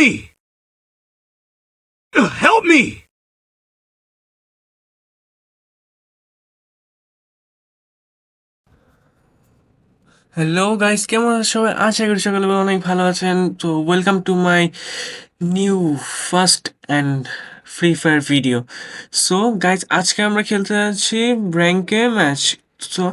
me! Help me! Hello guys, কেমন আছেন সবাই? আশা করি সকালে অনেক ভালো আছেন। তো welcome to my new first and free fire video. So guys, আজকে আমরা খেলতে যাচ্ছি র্যাঙ্কে ম্যাচ। সো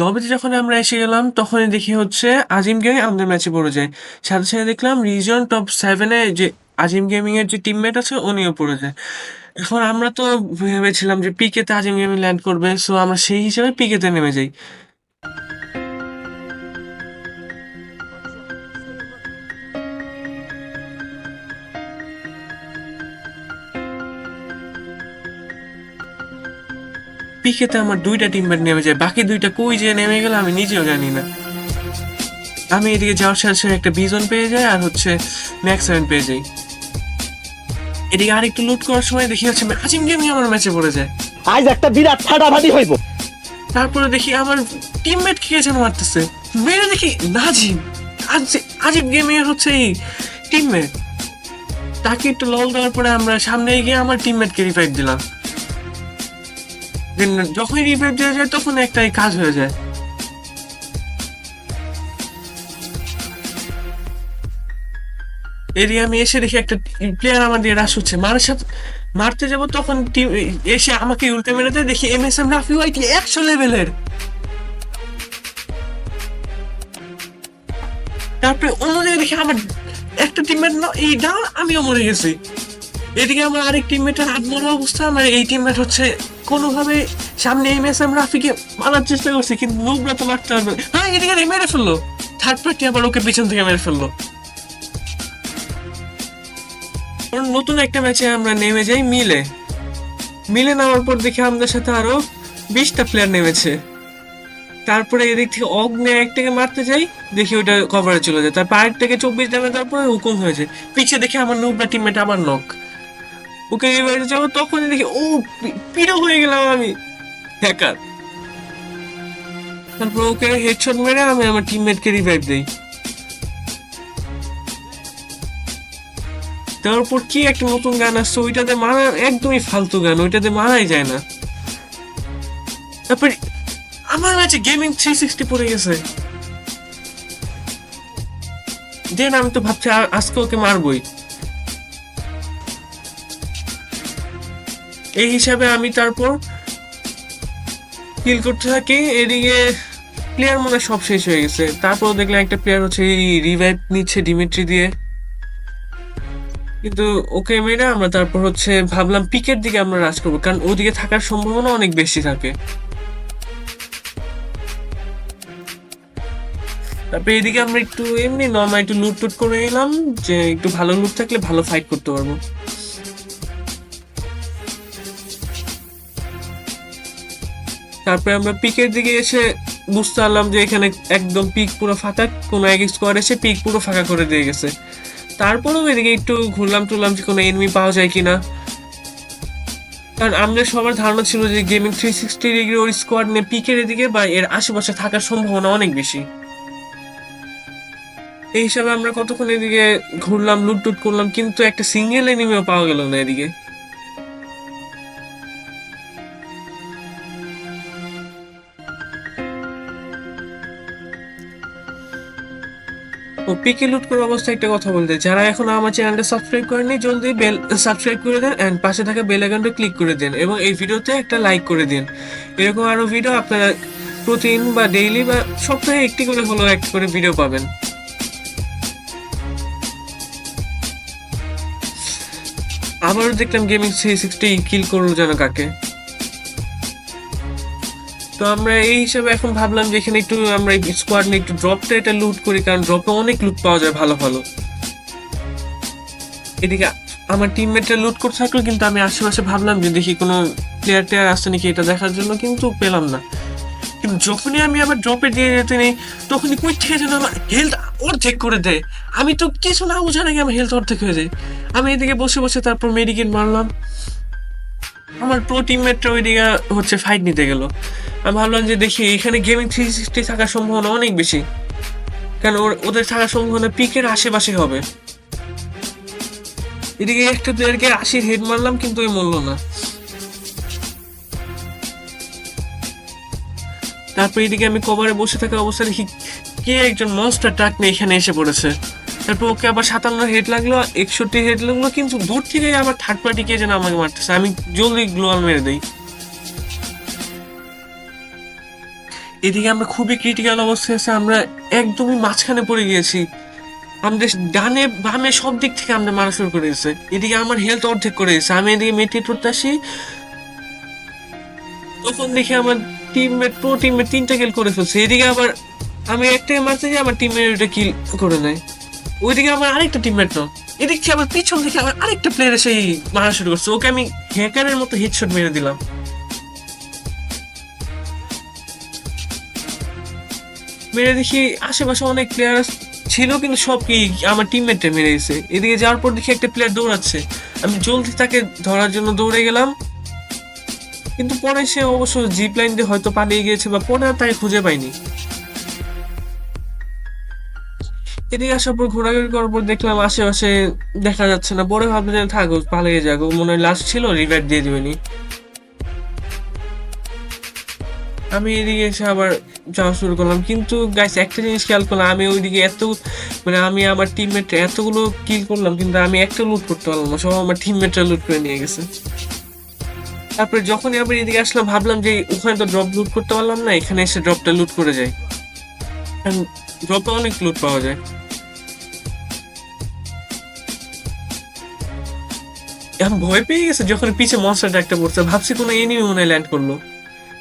লবিতে যখন আমরা এসে গেলাম তখনই দেখি হচ্ছে আজিম গেমিং আমাদের ম্যাচে পড়ে যায়। সাথে সাথে দেখলাম রিজন টপ 7-এ যে আজিম গেমিংয়ের যে টিমমেট আছে উনিও পড়ে যায়। এখন আমরা তো ভেবেছিলাম যে পিকেতে আজিম গেমিং ল্যান্ড করবে, সো আমরা সেই হিসাবে পিকেতে নেমে যাই। পিকেতে আমার 2টা টিমমেট নেমে যায়, বাকি 2টা কই যে নেমে গেল আমি নিজেও জানি না। আমি এদিকে যাওয়ার সাথে সাথে একটা বিজন পেয়ে যাই আর হচ্ছে ম্যাক্স 7 পেয়ে যাই। এদিকে আর একটু লুট করার সময় দেখি হচ্ছে আজিম গেমিং আমার ম্যাচে পড়ে যায়। আজ একটা বিরাট ফাটাফাটি হইব। তারপরে দেখি আমার টিমমেট কে যেন মারতেছে, মেরে দেখি নাজিম। আজিম গেমিং এর হচ্ছে এই টিমমেট। তাকে একটু লল দেওয়ার পরে আমরা সামনে গিয়ে আমার টিমমেটকে রিভাইভ দিলাম। যখনই রিভাইভ দেওয়া যায় তখন একটাই কাজ হয়ে যায়। এদিকে আমি এসে দেখি একটা প্লেয়ার আমার দিয়ে রাশ হচ্ছে, মারতে যাবো তখন এসে আমাকে উল্টে মেরে দেয়। দেখি MSM রাফি ওয়াইটি 100 লেভেলের। তারপরে অন্য জায়গায় দেখি আমার একটা টিমমেট এই ডাউন, আমিও মরে গেছি। এদিকে আমার আরেক টিমমেটের হাত মরা অবস্থা। আমার এই টিমমেট হচ্ছে কোনোভাবে সামনে MSM রাফিকে মারার চেষ্টা করছে, কিন্তু লোকরা তো মারতে পারবে। হ্যাঁ, এদিকে মেরে ফেললো। থার্ড পার্টি আবার ওকে পিছন থেকে মেরে ফেললো। নতুন একটা ম্যাচে আমরা নেমে যাই মিলে নামার পর দেখি আমাদের সাথে আরো 20টা প্লেয়ার নেমেছে। তারপরে এদিক থেকে অগ্নে একটাকে মারতে যাই, দেখি ওইটা কভারে চলে যায়। তারপর আরেকটাকে 24 দামে তারপরে হুকুম হয়ে যায়। পিছিয়ে দেখি আমার নুবরা টিমমেট আবার নক। ওকে রিভাইভ যাবো তখনই দেখি ও পিরো হয়ে গেলাম আমি, হ্যাকার। তারপর ওকে হেডশট মেরে আমি আমার টিমমেটকে রিভাইভ দিই। তারপর কি একটা নতুন গান আসছে, ওইটাতে মারা একদমই ফালতু গান, ওইটাতে মারাই যায় না। তারপর আমার ম্যাচে গেমিং 360 পড়ে গেছে। দেন আমি তো ভাবছি আজকে ওকে মারবই। এই হিসাবে আমি তারপর কিল করতে থাকি। এদিকে প্লেয়ার মনে হয় সব শেষ হয়ে গেছে। তারপর দেখলাম একটা প্লেয়ার হচ্ছে রিভাইভ নিচ্ছে ডিমিট্রি দিয়ে, কিন্তু ওকে মেরে আমরা তারপর হচ্ছে ভাবলাম পিকের দিকে আমরা রাশ করবো, কারণ ওদিকে থাকার সম্ভাবনা অনেক বেশি থাকে। তারপরে এদিকে আমরা একটু এমনি নর্মাল একটু লুট টুট করে এলাম, যে একটু ভালো লুট থাকলে ভালো ফাইট করতে পারবো। তারপরে আমরা পিকের দিকে এসে বুঝতে পারলাম যে এখানে একদম পিক পুরো ফাঁকা, কোনো এক স্কোয়াড এসে পিক পুরো ফাঁকা করে দিয়ে গেছে। তারপরেও এদিকে একটু ঘুরলাম টুরলাম যে কোনো এনিমি পাওয়া যায় কিনা, কারণ আমাদের সবার ধারণা ছিল যে গেমিং 360 ডিগ্রি ওর স্কোয়াড নিয়ে পিকের এদিকে বা এর আশেপাশে থাকার সম্ভাবনা অনেক বেশি। এই হিসাবে আমরা কতক্ষণ এদিকে ঘুরলাম, লুট টুট করলাম, কিন্তু একটা সিঙ্গেল এনিমিও পাওয়া গেল না এদিকে। ও পিকে লুট করার অবস্থায় একটা কথা বলতে, যারা এখন আমার চ্যানেলটা সাবস্ক্রাইব করেনি জলদি বেল সাবস্ক্রাইব করে দেন এন্ড পাশে থাকা বেল আইকনটা ক্লিক করে দেন এবং এই ভিডিওতে একটা লাইক করে দিন। এরকম আরো ভিডিও আপনারা প্রতিদিন বা ডেইলি বা সপ্তাহে একটি করে হলো একটা করে ভিডিও পাবেন। আবারও দেখলাম গেমিং 360 কিল করলো যেন কাকে। তো আমরা এই হিসাবে এখন ভাবলাম যে এখানে একটু আমরা স্কোয়াড নিয়ে একটু ড্রপটা এটা লুট করি, কারণ ড্রপে অনেক লুট পাওয়া যায় ভালো ভালো। এদিকে আমার টিমমেটরা লুট করতে থাকলো, কিন্তু আমি আশেপাশে ভাবলাম যে দেখি কোনো প্লেয়ার টেয়ার আসছে নাকি এটা দেখার জন্য, কিন্তু পেলাম না। কিন্তু যখনই আমি আবার ড্রপে দিয়ে যেতে নেই তখনই কই থেকে যেন আমার হেলথ অর্ধেক করে দেয়। আমি তো কিছু না বোঝার আগে আমার হেলথ অর্ধেক হয়ে যায়। আমি এদিকে বসে বসে তারপর মেডিকেট মারলাম। আমার প্রো টিমমেটরা ওইদিকে হচ্ছে ফাইট নিতে গেল। আমি ভাবলাম যে দেখি এখানে গেমিং 360 থাকার সম্ভাবনা অনেক বেশি, কারণ ওদের থাকার সম্ভাবনা পিকের আশেপাশে হবে। এদিকে একটা প্লেয়ারকে 80 হেড মারলাম কিন্তু ওই মরলো না। তারপর এদিকে আমি কভারে বসে থাকা অবস্থায় দেখি কে একজন মনস্টার ট্রাক নিয়ে এখানে এসে পড়েছে। তারপর ওকে আবার 57 হেড লাগলো, 61 হেড লাগলো, কিন্তু দূর থেকে আবার থার্ড পার্টি কে যেন আমাকে মারতেছে। আমি জলদি গ্লোয়াল মেরে দিই। এদিকে আমরা খুবই ক্রিটিক্যাল অবস্থায় আছে, আমরা একদমই মাঝখানে পড়ে গিয়েছি। আমাদের ডানে বামে সব দিক থেকে আমরা মারা শুরু করে দিয়েছে। এদিকে আমার হেলথ অর্ধেক করে দিয়েছে। আমি এদিকে মেডিটেট করতে আসি, তখন দেখি আমার প্রো টিমমেট 3টা কিল করে ফেলছে। এদিকে আবার আমি একটাই মারতে যাই, আমার টিমমেট ওটা কিল করে নেয়। ওইদিকে আমার আরেকটা টিমমেট না, এদিক থেকে আবার পিছন থেকে আমার আরেকটা প্লেয়ার এসে মারা শুরু করছে। ওকে আমি হ্যাকারের মতো হেডশট মেরে দিলাম। মেরে দেখি আশেপাশে অনেক প্লেয়ার ছিল, কিন্তু সব কি আমার টিমমেটটা মেরে দিয়েছে। এদিকে যাওয়ার পর দেখি একটা প্লেয়ার দৌড়াচ্ছে, আমি জলদি তাকে ধরার জন্য দৌড়ে গেলাম, কিন্তু পরে সে অবশ্য জিপ লাইন দিয়ে হয়তো পালিয়ে গিয়েছে বা পরে আর তাকে খুঁজে পাইনি। এদিকে আসার পর ঘোরাঘুরি করার পর দেখলাম আশেপাশে দেখা যাচ্ছে না। পরে ভাবলাম থাকো, পালিয়ে যাবো, মনে হয় লাস্ট ছিল, রিভাইভ দিয়ে দিবেনি। আমি এদিকে এসে আবার যাওয়া শুরু করলাম, কিন্তু গাইস একটা জিনিস খেয়াল করলাম, আমি ওইদিকে মানে আমি আমার টিমমেট এতগুলো কিল করলাম, কিন্তু আমি একটা লুট করতে পারলাম না, সব আমার টিমমেটরা লুট করে নিয়ে গেছে। তারপরে যখনই আবার এদিকে আসলাম ভাবলাম যে ওখানে তো ড্রপ লুট করতে পারলাম না, এখানে এসে ড্রপটা লুট করে যাই, ড্রপে অনেক লুট পাওয়া যায়। এখন ভয় পেয়ে গেছে যখন পিছে মনস্টারটা একটা পড়ছে, ভাবছি কোনো এনিমি মনে হয় ল্যান্ড করলো,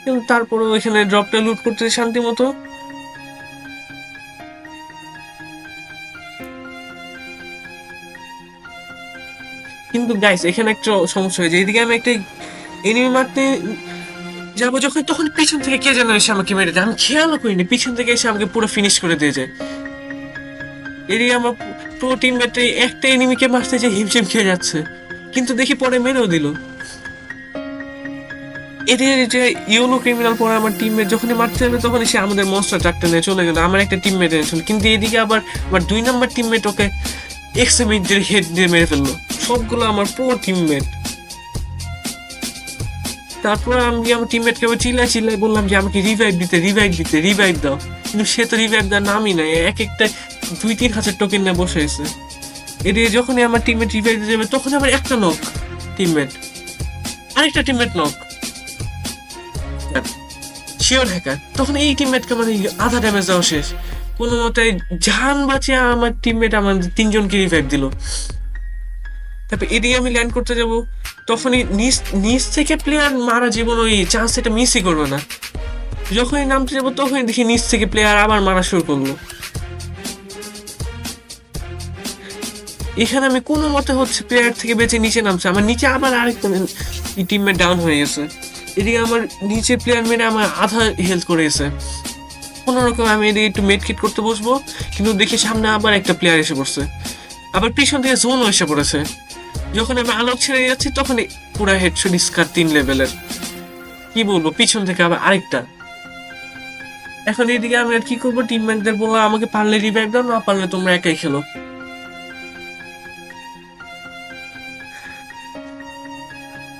কিন্তু তারপরে ওইখানে ড্রপটা লুট করতে শান্তি মতো। কিন্তু গাইস এখানে একটা সমস্যা হয়েছে, এদিকে আমি একটা এনিমি মারতে যাবো যখন, তখন পিছন থেকে কে যেন এসে আমাকে মেরে দেয়। আমি খেয়ালও করিনি, পিছন থেকে এসে আমাকে পুরো ফিনিশ করে দিয়ে যায়। এদিকে আমার প্রো টিমমেট একটা এনিমিকে মারতে যে হিমশিম খেয়ে যাচ্ছে, কিন্তু দেখি পরে মেরেও দিল। এদিকে যে ইউনো ক্রিমিনাল পরে আমার টিমমেট যখনই মারতে যাবে তখনই সে আমাদের মনস্টার ট্রাকটা নিয়ে চলে গেল, আমার একটা টিমমেট এনেছিল। কিন্তু এদিকে আবার আমার 2 নাম্বার টিমমেট ওকে এক্সএমিট হেড দিয়ে মেরে ফেললো। সবগুলো আমার প্রো টিমমেট। তারপর আমি আমার টিমমেটকে আবার চিল্লাই বললাম যে আমাকে রিভাইভ দাও, কিন্তু সে তো রিভাইভ দেওয়ার নামই নাই, এক একটা 2-3 হাজার টোকেন নিয়ে বসে আছে। এদিকে যখনই আমার টিমমেট রিভাইভ দিতে যাবে তখন আমার একটা নক টিমমেট, আরেকটা টিমমেট নক, শিওর হ্যাকার। তখন এই টিমমেটকে মানে আধা ড্যামেজ দেওয়া শেষ, কোনো মতে জান বাঁচিয়ে আমার টিমমেট আমার 3জনকে রিভাইভ দিল। তারপর এদিকে আমি ল্যান্ড করতে যাব, তখনই নিচ থেকে প্লেয়ার মারা জীবন ওই চান্স এটা মিসই করবে না। যখনই নামতে যাবো তখনই দেখি নিচ থেকে প্লেয়ার আবার মারা শুরু করলো। এখানে আমি কোনো মতে হচ্ছে প্লেয়ার থেকে বেঁচে নিচে নামছে, আমার নিচে আবার আরেকটা টিমমেট ডাউন হয়ে গেছে। এদিকে আমার নিচে প্লেয়ার মেরে আমার আধা হেলথ করে গেছে। কোনোরকম আমি এদিকে একটু মেড কিট করতে বসবো, কিন্তু দেখি সামনে আবার একটা প্লেয়ার এসে পড়ছে, আবার পিছন থেকে জোনও এসে পড়েছে। যখন আমি আলোক ছেড়ে যাচ্ছি তখন পুরা হেডশট স্কার 3 লেভেলের। কি বলবো, পিছন থেকে আবার আরেকটা। এখন এইদিকে আমি আর কি করবো, টিমমেটদের বললাম আমাকে পারলে রিভাইভ দাও, না পারলে তোমরা একাই খেলো।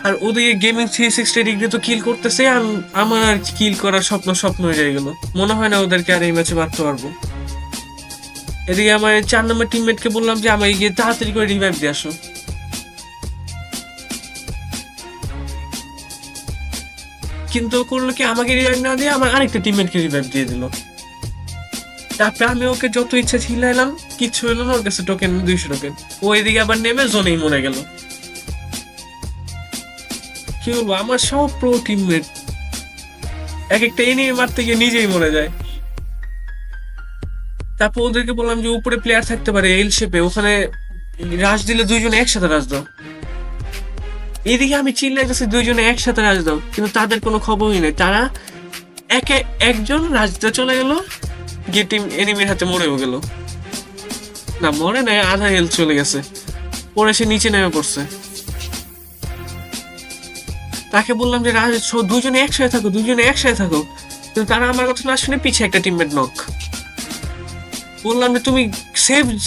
আর ওদিকে গেমিং 360 ডিগ্রি তো কিল করতেছে, আমার আর কিল করার স্বপ্ন হয়ে যায় গেল, মনে হয় না ওদেরকে আর এই ম্যাচে মারতে পারবো। এদিকে আমার 4 নম্বর টিমমেটকে বললাম যে আমাকে গিয়ে তাড়াতাড়ি করে রিভাইভ দিয়ে আসো, কিন্তু করলো কি আমাকে রিভাইভ না দিয়ে আমার আরেকটা টিমমেটকে রিভাইভ দিয়ে দিল। তারপরে আমি ওকে যত ইচ্ছা ছিলাইলাম, কিচ্ছু হলো না, ওর কাছে টোকেন 200 টোকেন। ও এদিকে আবার নেমে জোনেই মরে গেল। কি বলবো, আমার সব প্রো টিমমেট এক একটা এনিমি মারতে গিয়ে নিজেই মরে যায়। তারপর ওদেরকে বললাম যে উপরে প্লেয়ার থাকতে পারে এল শেপে, ওখানে রাশ দিলে 2জনে একসাথে রাশ দাও। এদিকে আমি চিল্লাইতেছি 2জনে একসাথে রাশ দাও, কিন্তু তাদের কোনো খবরই নেই। তারা একজন রাশ দিতে চলে গেল, গিয়ে টিম এনিমির হাতে মরেও গেল। না মরে নাই, আধা হেলথ চলে গেছে, পরে সে নিচে নেমে পড়ছে। তাকে বললাম যে 2জনে একসাথে থাকো, কিন্তু তারা আমার কথা না শুনে পিছে একটা টিমমেট নক। বললাম যে তুমি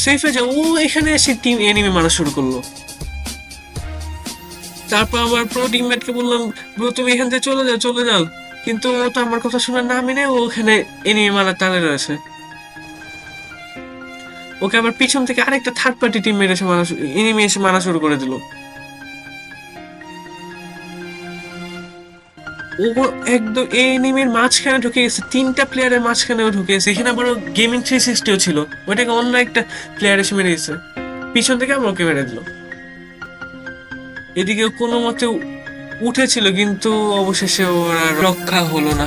সেফে যাও, ও এখানে এসে টিম এনিমি মারা শুরু করলো। তারপর আমার প্রো টিমমেটকে বললাম, ব্রো তুমি এখান থেকে চলে যাও, কিন্তু ও তো আমার কথা শোনার না মেনে ও ওখানে এনিমি মারার তালে রয়েছে। ওকে আবার পিছন থেকে আরেকটা থার্ড পার্টি টিমমেট এসে এনিমি এসে মারা শুরু করে দিল। ও একদম এই এনিমির মাঝখানে ঢুকে গেছে, তিনটা প্লেয়ারের মাঝখানেও ঢুকে গেছে। এখানে আবার গেমিং 360ও ছিল, ওইটাকে অন্য একটা প্লেয়ার এসে মেরে দিয়েছে পিছন থেকে, আমরা ওকে মেরে দিল। এদিকে কোনো মতে উঠেছিল, কিন্তু অবশেষে ওর আর রক্ষা হলো না।